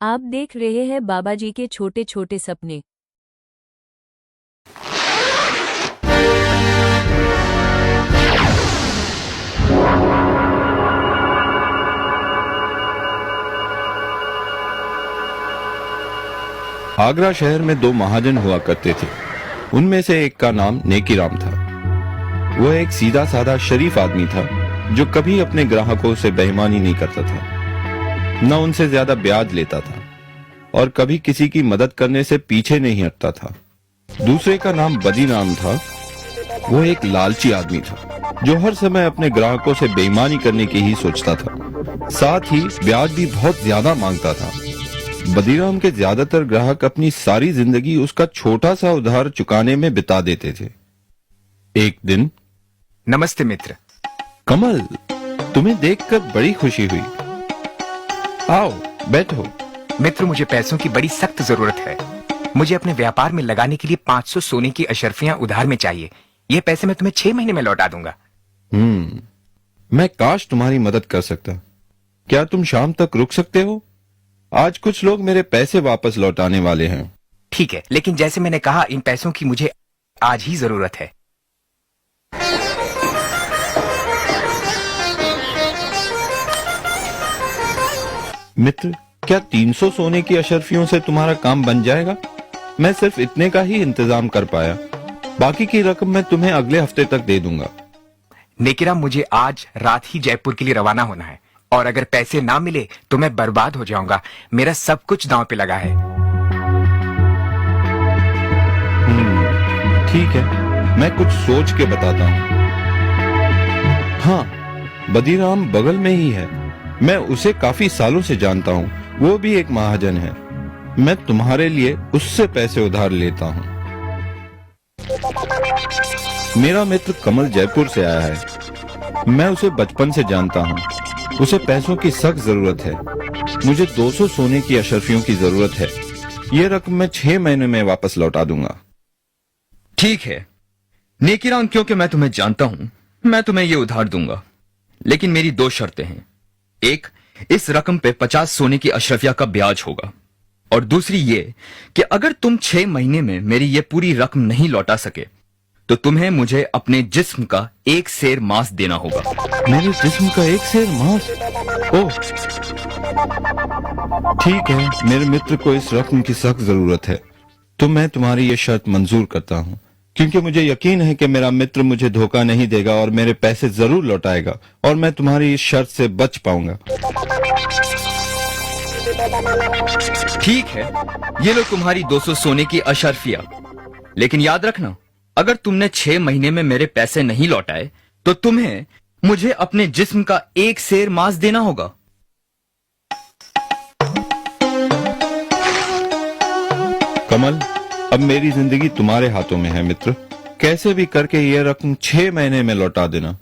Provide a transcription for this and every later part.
आप देख रहे हैं बाबा जी के छोटे छोटे सपने। आगरा शहर में दो महाजन हुआ करते थे। उनमें से एक का नाम नेकीराम था। वह एक सीधा साधा शरीफ आदमी था जो कभी अपने ग्राहकों से बेईमानी नहीं करता था, न उनसे ज्यादा ब्याज लेता था और कभी किसी की मदद करने से पीछे नहीं हटता था। दूसरे का नाम बदीराम था। वह एक लालची आदमी था जो हर समय अपने ग्राहकों से बेईमानी करने की ही सोचता था, साथ ही ब्याज भी बहुत ज्यादा मांगता था। बदीराम के ज्यादातर ग्राहक अपनी सारी जिंदगी उसका छोटा सा उधार चुकाने में बिता देते थे। एक दिन, नमस्ते मित्र। कमल, तुम्हें देखकर बड़ी खुशी हुई। आओ बैठो। मित्र, मुझे पैसों की बड़ी सख्त जरूरत है। मुझे अपने व्यापार में लगाने के लिए 500 सोने की अशर्फियां उधार में चाहिए। ये पैसे मैं तुम्हें 6 महीने में लौटा दूंगा। मैं काश तुम्हारी मदद कर सकता। क्या तुम शाम तक रुक सकते हो? आज कुछ लोग मेरे पैसे वापस लौटाने वाले हैं। ठीक है, लेकिन जैसे मैंने कहा, इन पैसों की मुझे आज ही जरूरत है। मित्र, क्या 300 सोने की अशर्फियों से तुम्हारा काम बन जाएगा? मैं सिर्फ इतने का ही इंतजाम कर पाया। बाकी की रकम मैं तुम्हें अगले हफ्ते तक दे दूंगा। नेकीराम, मुझे आज रात ही जयपुर के लिए रवाना होना है और अगर पैसे ना मिले तो मैं बर्बाद हो जाऊंगा। मेरा सब कुछ दांव पे लगा है। ठीक है, मैं कुछ सोच के बताता हूँ। हाँ, बदीराम बगल में ही है। मैं उसे काफी सालों से जानता हूँ। वो भी एक महाजन है। मैं तुम्हारे लिए उससे पैसे उधार लेता हूँ। मेरा मित्र कमल जयपुर से आया है। मैं उसे बचपन से जानता हूँ। उसे पैसों की सख्त जरूरत है। मुझे 200 सोने की अशर्फियों की जरूरत है। ये रकम मैं 6 महीने में वापस लौटा दूंगा। ठीक है नेकीराम, क्योंकि मैं तुम्हें जानता हूं, मैं तुम्हें ये उधार दूंगा, लेकिन मेरी 2 शर्तें हैं। एक, इस रकम पे 50 सोने की अशरफिया का ब्याज होगा, और दूसरी ये कि अगर तुम 6 महीने में मेरी ये पूरी रकम नहीं लौटा सके तो तुम्हें मुझे अपने जिस्म का 1 सेर मांस देना होगा। मेरे जिस्म का 1 सेर मांस? ओह, ठीक है। मेरे मित्र को इस रकम की सख्त जरूरत है, तो मैं तुम्हारी ये शर्त मंजूर करता हूँ, क्योंकि मुझे यकीन है कि मेरा मित्र मुझे धोखा नहीं देगा और मेरे पैसे जरूर लौटाएगा और मैं तुम्हारी इस शर्त से बच पाऊंगा। ठीक है, ये लो तुम्हारी 200 सोने की अशर्फिया, लेकिन याद रखना, अगर तुमने 6 महीने में मेरे पैसे नहीं लौटाए तो तुम्हें मुझे अपने जिस्म का 1 सेर मांस देना होगा। कमल, अब मेरी जिंदगी तुम्हारे हाथों में है मित्र। कैसे भी करके ये रकम 6 महीने में लौटा देना।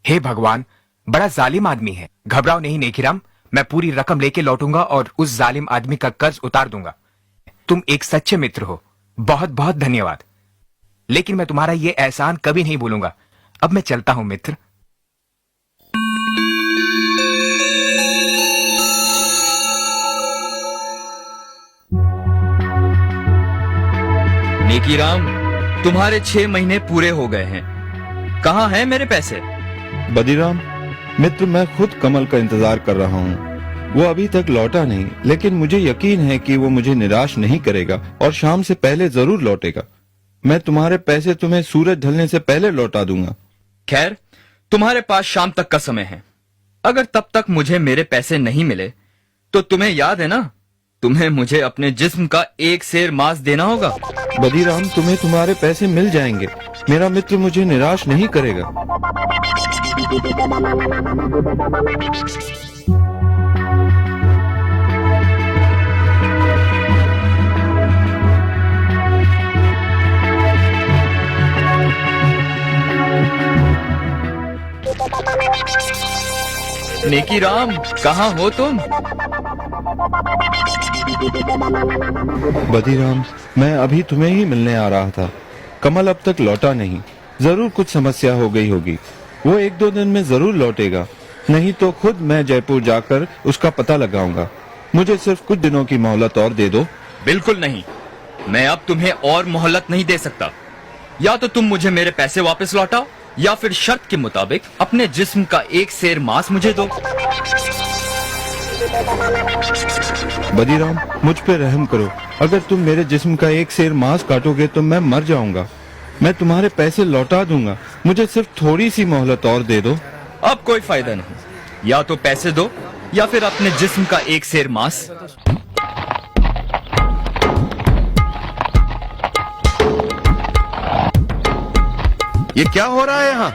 हे भगवान, बड़ा जालिम आदमी है। घबराओ नहीं नेकीराम, मैं पूरी रकम लेके लौटूंगा और उस जालिम आदमी का कर्ज उतार दूंगा। तुम एक सच्चे मित्र हो। बहुत बहुत धन्यवाद। लेकिन मैं तुम्हारा ये एहसान कभी नहीं भूलूंगा। अब मैं चलता हूं मित्र। नेकीराम, तुम्हारे 6 महीने पूरे हो गए हैं। कहाँ हैं मेरे पैसे? बदीराम मित्र, मैं खुद कमल का इंतजार कर रहा हूँ। वो अभी तक लौटा नहीं, लेकिन मुझे यकीन है कि वो मुझे निराश नहीं करेगा और शाम से पहले जरूर लौटेगा। मैं तुम्हारे पैसे तुम्हें सूरज ढलने से पहले लौटा दूंगा। खैर, तुम्हारे पास शाम तक का समय है। अगर तब तक मुझे मेरे पैसे नहीं मिले तो तुम्हें याद है ना, तुम्हें मुझे अपने जिस्म का 1 सेर मांस देना होगा। बदीराम, तुम्हें तुम्हारे पैसे मिल जाएंगे। मेरा मित्र मुझे निराश नहीं करेगा। नेकीराम, कहाँ हो तुम? बदीराम, मैं अभी तुम्हें ही मिलने आ रहा था। कमल अब तक लौटा नहीं। जरूर कुछ समस्या हो गई होगी। वो 1-2 दिन में जरूर लौटेगा, नहीं तो खुद मैं जयपुर जाकर उसका पता लगाऊंगा। मुझे सिर्फ कुछ दिनों की मोहलत और दे दो। बिल्कुल नहीं, मैं अब तुम्हें और मोहलत नहीं दे सकता। या तो तुम मुझे मेरे पैसे वापस लौटाओ या फिर शर्त के मुताबिक अपने जिस्म का एक सेर मांस मुझे दो। बदीराम, मुझ पे रहम करो। अगर तुम मेरे जिस्म का एक सेर मांस काटोगे तो मैं मर जाऊंगा। मैं तुम्हारे पैसे लौटा दूंगा, मुझे सिर्फ थोड़ी सी मोहलत और दे दो। अब कोई फायदा नहीं, या तो पैसे दो या फिर अपने जिस्म का एक सेर मांस। ये क्या हो रहा है यहाँ?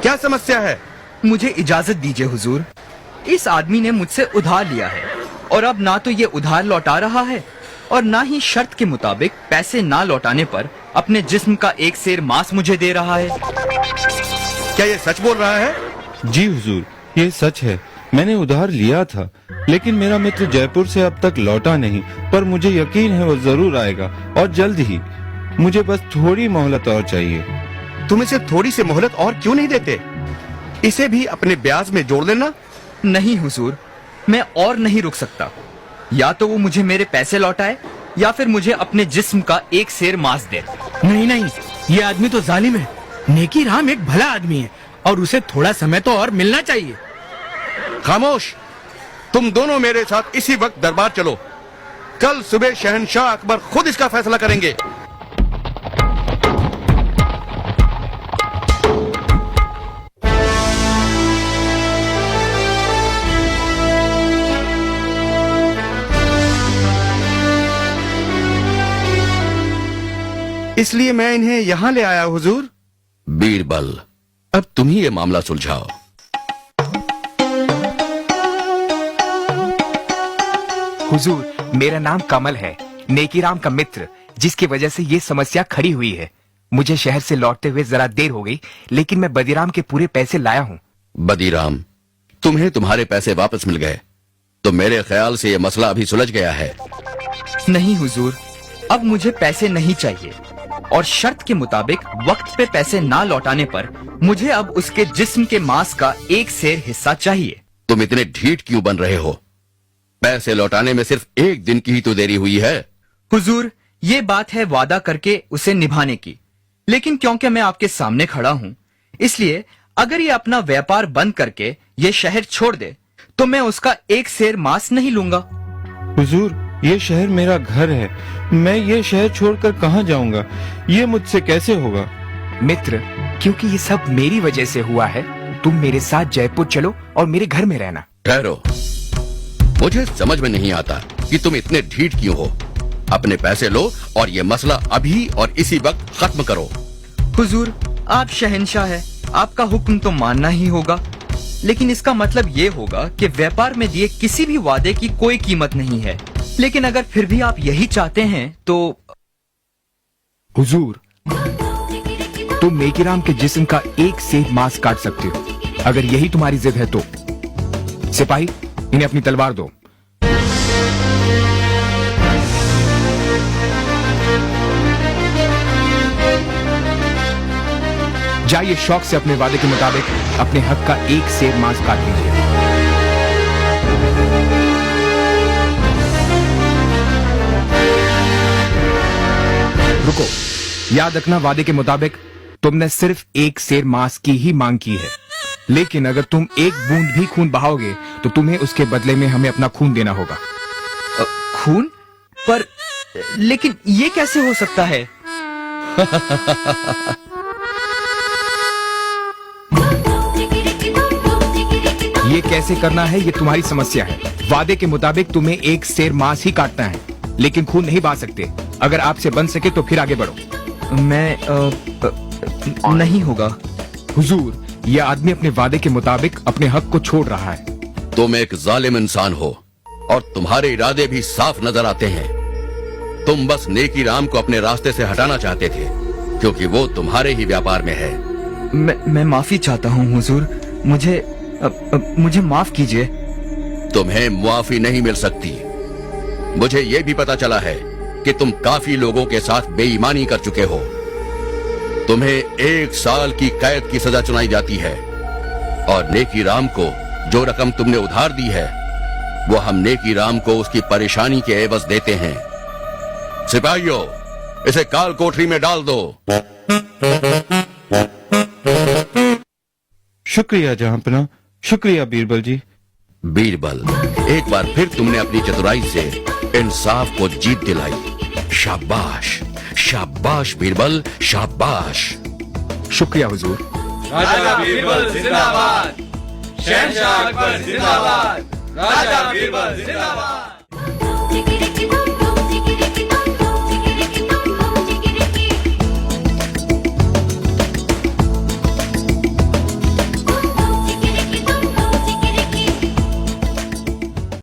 क्या समस्या है? मुझे इजाजत दीजिए हुजूर। इस आदमी ने मुझसे उधार लिया है और अब ना तो ये उधार लौटा रहा है और ना ही शर्त के मुताबिक पैसे ना लौटाने पर अपने जिस्म का एक सेर मांस मुझे दे रहा है। क्या ये सच बोल रहा है? जी हुजूर, ये सच है। मैंने उधार लिया था, लेकिन मेरा मित्र जयपुर से अब तक लौटा नहीं, पर मुझे यकीन है वो जरूर आएगा और जल्द ही। मुझे बस थोड़ी मोहलत और चाहिए। तुम इसे थोड़ी सी मोहलत और क्यों नहीं देते? इसे भी अपने ब्याज में जोड़ लेना। नहीं हुजूर, मैं और नहीं रुक सकता। या तो वो मुझे मेरे पैसे लौटाए या फिर मुझे अपने जिस्म का एक सेर मांस दे। नहीं नहीं, ये आदमी तो जालिम है। नेकी राम एक भला आदमी है और उसे थोड़ा समय तो और मिलना चाहिए। खामोश! तुम दोनों मेरे साथ इसी वक्त दरबार चलो। कल सुबह शहंशाह अकबर खुद इसका फैसला करेंगे। इसलिए मैं इन्हें यहाँ ले आया हुजूर। बीरबल, अब तुम ही ये मामला सुलझाओ। हुजूर, मेरा नाम कमल है, नेकीराम का मित्र, जिसकी वजह से ये समस्या खड़ी हुई है। मुझे शहर से लौटते हुए जरा देर हो गई, लेकिन मैं बदीराम के पूरे पैसे लाया हूँ। बदीराम, तुम्हें तुम्हारे पैसे वापस मिल गए तो मेरे ख्याल से ये मसला अभी सुलझ गया है। नहीं हुजूर, अब मुझे पैसे नहीं चाहिए और शर्त के मुताबिक वक्त पे पैसे ना लौटाने पर मुझे अब उसके जिस्म के मांस का एक सेर हिस्सा चाहिए। तुम इतने ढीठ क्यों बन रहे हो? पैसे लौटाने में सिर्फ एक दिन की ही तो देरी हुई है। हुजूर, ये बात है वादा करके उसे निभाने की, लेकिन क्योंकि मैं आपके सामने खड़ा हूँ, इसलिए अगर ये अपना व्यापार बंद करके ये शहर छोड़ दे तो मैं उसका एक सेर मांस नहीं लूंगा। हुजूर, ये शहर मेरा घर है। मैं ये शहर छोड़कर कहाँ जाऊंगा? ये मुझसे कैसे होगा? मित्र, क्योंकि ये सब मेरी वजह से हुआ है, तुम मेरे साथ जयपुर चलो और मेरे घर में रहना। ठहरो, मुझे समझ में नहीं आता कि तुम इतने ढीठ क्यों हो। अपने पैसे लो और ये मसला अभी और इसी वक्त खत्म करो। हुजूर, आप शहंशाह है, आपका हुक्म तो मानना ही होगा, लेकिन इसका मतलब ये होगा कि व्यापार में दिए किसी भी वादे की कोई कीमत नहीं है। लेकिन अगर फिर भी आप यही चाहते हैं तो हुजूर, तुम नेकीराम के जिस्म का एक सेर मांस काट सकते हो। अगर यही तुम्हारी जिद है तो सिपाही, इन्हें अपनी तलवार दो। जाइए शौक से अपने वादे के मुताबिक अपने हक का एक सेर मांस काट लीजिए। रुको, याद रखना, वादे के मुताबिक तुमने सिर्फ एक सेर मांस की ही मांग की है, लेकिन अगर तुम एक बूंद भी खून बहाओगे तो तुम्हें उसके बदले में हमें अपना खून देना होगा। खून? पर लेकिन ये कैसे हो सकता है? ये कैसे करना है ये तुम्हारी समस्या है। वादे के मुताबिक तुम्हें एक सेर मांस ही काटना है, लेकिन खून नहीं बहा सकते। अगर आपसे बन सके तो फिर आगे बढ़ो। मैं नहीं होगा हुजूर, यह आदमी अपने वादे के मुताबिक अपने हक को छोड़ रहा है। तुम एक जालिम इंसान हो और तुम्हारे इरादे भी साफ नजर आते हैं। तुम बस नेकीराम को अपने रास्ते से हटाना चाहते थे क्योंकि वो तुम्हारे ही व्यापार में है। मैं माफी चाहता हूँ हुजूर, मुझे माफ कीजिए। तुम्हें मुआफी नहीं मिल सकती। मुझे ये भी पता चला है कि तुम काफी लोगों के साथ बेईमानी कर चुके हो। तुम्हें 1 साल की कैद की सजा सुनाई जाती है और नेकीराम को जो रकम तुमने उधार दी है वो हम नेकी राम को उसकी परेशानी के एवज देते हैं। सिपाहियों, इसे काल कोठरी में डाल दो। शुक्रिया जहांपना, शुक्रिया बीरबल जी। बीरबल, एक बार फिर तुमने अपनी चतुराई से इंसाफ को जीत दिलाई। शाबाश, शाबाश बीरबल, शाबाश। शुक्रिया हुजूर। राजा बीरबल जिंदाबाद, शहंशाह अकबर जिंदाबाद, राजा बीरबल जिंदाबाद।